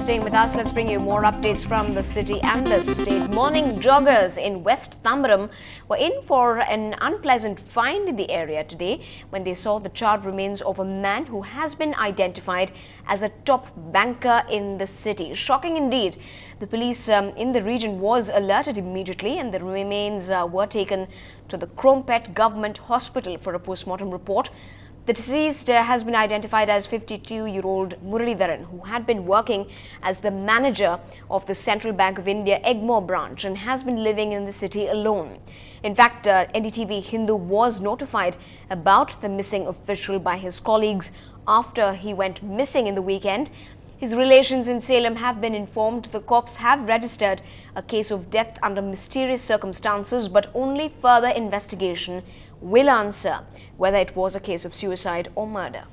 staying with us. Let's bring you more updates from the city and the state. Morning joggers in West Tambaram were in for an unpleasant find in the area today when they saw the charred remains of a man who has been identified as a top banker in the city. Shocking indeed. The police in the region was alerted immediately and the remains were taken to the Krompet Government Hospital for a post-mortem report. The deceased has been identified as 52-year-old Muralidharan, who had been working as the manager of the Central Bank of India Egmore branch and has been living in the city alone. In fact, NDTV Hindu was notified about the missing official by his colleagues after he went missing in the weekend. His relations in Salem have been informed. The cops have registered a case of death under mysterious circumstances, but only further investigation will answer whether it was a case of suicide or murder.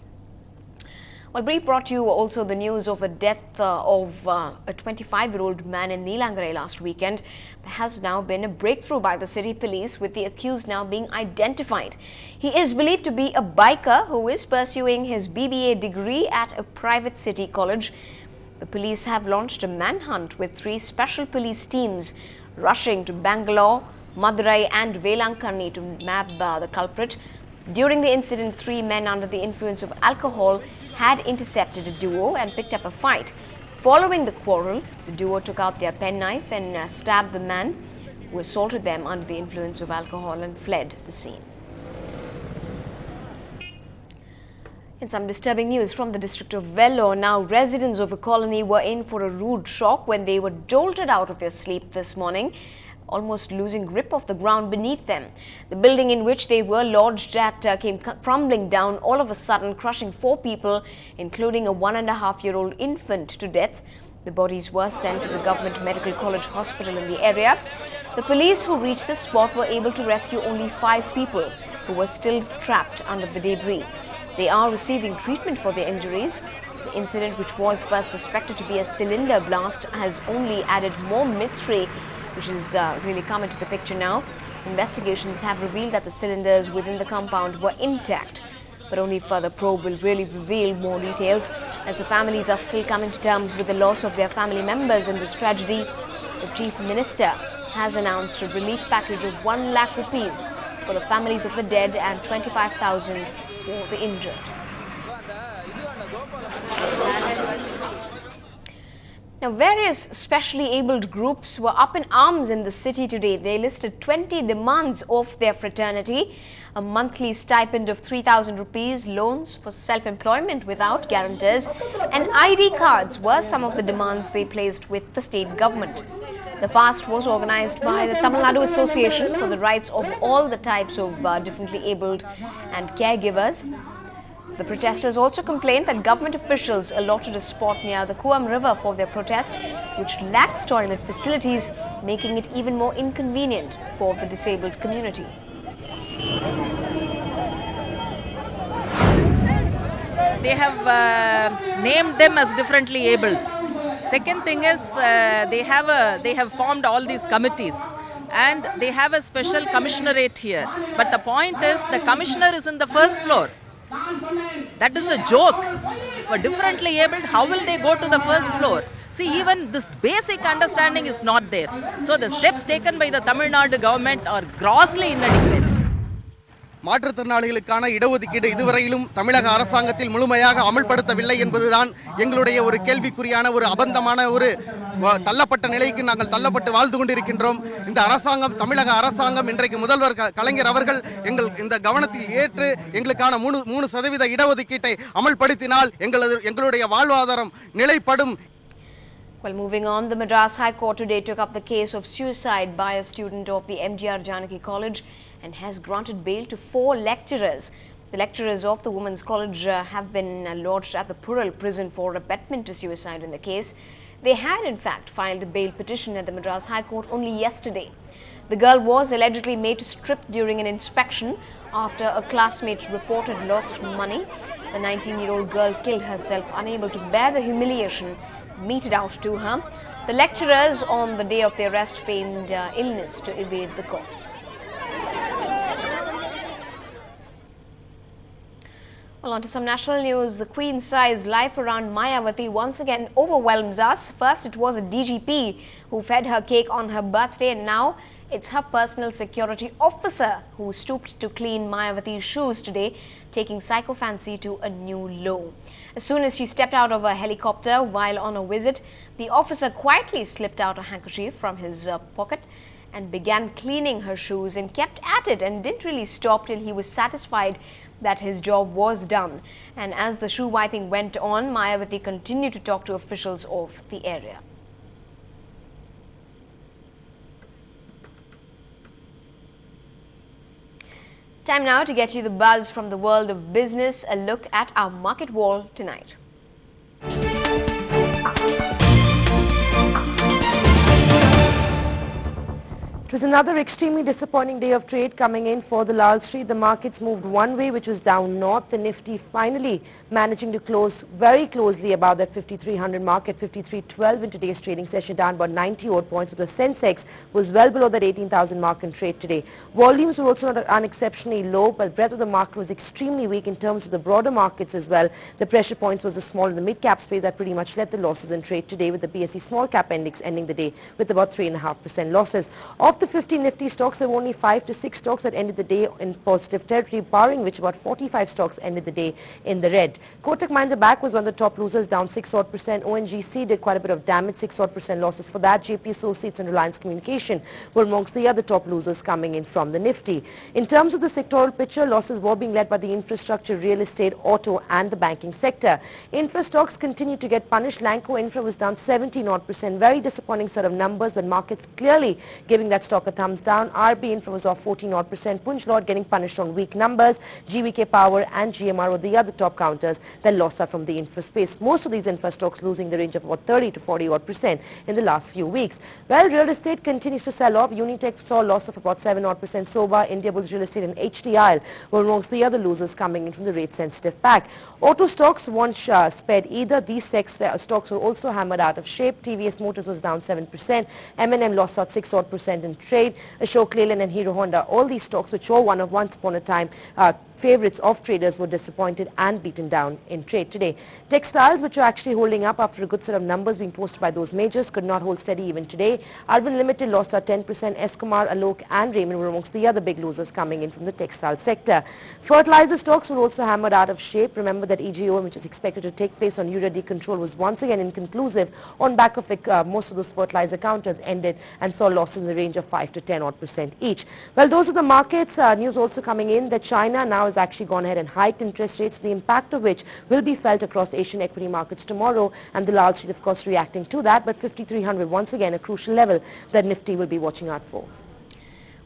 Well, we brought you also the news of a death of a 25-year-old man in Neelangarai last weekend. There has now been a breakthrough by the city police, with the accused now being identified. He is believed to be a biker who is pursuing his BBA degree at a private city college. The police have launched a manhunt with 3 special police teams rushing to Bangalore, Madurai and Velankanni to nab the culprit. During the incident, 3 men under the influence of alcohol had intercepted a duo and picked up a fight. Following the quarrel, the duo took out their penknife and stabbed the man who assaulted them under the influence of alcohol and fled the scene. In some disturbing news from the district of Vellore, now residents of a colony were in for a rude shock when they were jolted out of their sleep this morning, almost losing grip of the ground beneath them. The building in which they were lodged at came crumbling down all of a sudden, crushing 4 people, including a 1.5-year-old infant, to death. The bodies were sent to the Government Medical College Hospital in the area. The police who reached the spot were able to rescue only 5 people who were still trapped under the debris. They are receiving treatment for their injuries. The incident, which was first suspected to be a cylinder blast, has only added more mystery, which is really come into the picture now. Investigations have revealed that the cylinders within the compound were intact, but only further probe will really reveal more details, as the families are still coming to terms with the loss of their family members in this tragedy. The Chief Minister has announced a relief package of 1 lakh rupees for the families of the dead and 25,000 for the injured. Now, various specially abled groups were up in arms in the city today. They listed 20 demands of their fraternity: a monthly stipend of 3,000 rupees, loans for self-employment without guarantors, and ID cards were some of the demands they placed with the state government. The fast was organized by the Tamil Nadu Association for the Rights of all the types of differently abled and caregivers. The protesters also complained that government officials allotted a spot near the Kuam River for their protest, which lacks toilet facilities, making it even more inconvenient for the disabled community. They have named them as differently abled. Second thing is they have formed all these committees and they have a special commissionerate here. But the point is, the commissioner is in the first floor. That is a joke. For differently abled, how will they go to the first floor? See, even this basic understanding is not there. So the steps taken by the Tamil Nadu government are grossly inadequate. மாற்றுத்திறனாளிகளுக்கான இடஒதுக்கீடு இதுவரையிலும் தமிழக அரசாங்கத்தில் முழுமையாக அமல்படுத்தவில்லை என்பதுதான் எங்களுடைய ஒரு கேள்விக்குறியான ஒரு அபந்தமான ஒரு தள்ளப்பட்ட நிலைக்கு நாங்கள் தள்ளப்பட்டு வாழ்ந்து கொண்டிருக்கின்றோம். இந்த அரசாங்கம், தமிழக அரசாங்கம், இன்றைக்கு முதல்வர் கலைஞர் அவர்கள் இந்த கவனத்தில் ஏற்று எங்களுக்கான 3% இடஒதுக்கீட்டை அமல்படுத்தினால் எங்களுடைய வாழ்வாதாரம் நிலைப்படும். Well, moving on, the Madras High Court today took up the case of suicide by a student of the MGR Janaki College and has granted bail to 4 lecturers. The lecturers of the Women's College have been lodged at the Pural prison for abetment to suicide in the case. They had, in fact, filed a bail petition at the Madras High Court only yesterday. The girl was allegedly made to strip during an inspection after a classmate reported lost money. The 19-year-old girl killed herself, unable to bear the humiliation meted out to her. The lecturers on the day of the arrest feigned illness to evade the cops. Well, Well, on to some national news. The queen-size life around Mayawati once again overwhelms us. First, it was a DGP who fed her cake on her birthday, and now it's her personal security officer who stooped to clean Mayawati's shoes today, taking psychophancy to a new low. As soon as she stepped out of a helicopter while on a visit, the officer quietly slipped out a handkerchief from his pocket and began cleaning her shoes and kept at it and didn't really stop till he was satisfied that his job was done. And as the shoe wiping went on, Mayawati continued to talk to officials of the area. Time now to get you the buzz from the world of business. A look at our market wall tonight. It was another extremely disappointing day of trade coming in for the Lal Street. The markets moved one way, which was down north. The Nifty finally managing to close very closely above that 5300 mark at 5312 in today's trading session, down about 90 odd points, with the Sensex was well below that 18,000 mark in trade today. Volumes were also not unexceptionally low, but breadth of the market was extremely weak in terms of the broader markets as well. The pressure points was the small and the mid-cap space that pretty much led the losses in trade today, with the BSE small cap index ending the day with about 3.5% losses. Of the 50 Nifty stocks, there were only 5 to 6 stocks that ended the day in positive territory, barring which about 45 stocks ended the day in the red. Kotak Mahindra Bank was one of the top losers, down 6 odd percent. ONGC did quite a bit of damage, 6 odd percent losses for that. JP Associates and Reliance Communication were amongst the other top losers coming in from the Nifty. In terms of the sectoral picture, losses were being led by the infrastructure, real estate, auto and the banking sector. Infra stocks continued to get punished. Lanco Infra was down 17 odd percent. Very disappointing sort of numbers, but markets clearly giving that stock a thumbs down. RB Infra was off 14 odd percent. Punj Lord getting punished on weak numbers. GVK Power and GMR were the other top counters that lost out from the infra space. Most of these infra stocks losing the range of about 30 to 40 odd percent in the last few weeks. Well, real estate continues to sell off. Unitech saw a loss of about 7 odd percent. Soba, Indiabulls Real Estate and HDIL were amongst the other losers coming in from the rate sensitive pack. Auto stocks weren't spared either. These stocks were also hammered out of shape. TVS Motors was down 7%. M&M lost out 6 odd percent in trade. Ashok Leyland and Hero Honda, all these stocks which were once upon a time favorites of traders, were disappointed and beaten down in trade today. Textiles, which are actually holding up after a good set of numbers being posted by those majors, could not hold steady even today. Arvind Limited lost out 10%. Escomar, Alok and Raymond were amongst the other big losers coming in from the textile sector. Fertilizer stocks were also hammered out of shape. Remember that EGOM, which is expected to take place on urea decontrol, was once again inconclusive. On back of it, most of those fertilizer counters ended and saw losses in the range of 5 to 10 odd percent each. Well, those are the markets. News also coming in that China now has actually gone ahead and hiked interest rates, the impact of which will be felt across Asian equity markets tomorrow, and the Lal Street of course reacting to that, but 5300 once again a crucial level that Nifty will be watching out for.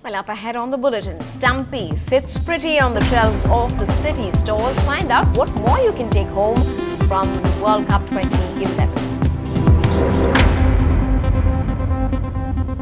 Well, up ahead on the bulletin, Stumpy sits pretty on the shelves of the city stores. Find out what more you can take home from the World Cup 2011.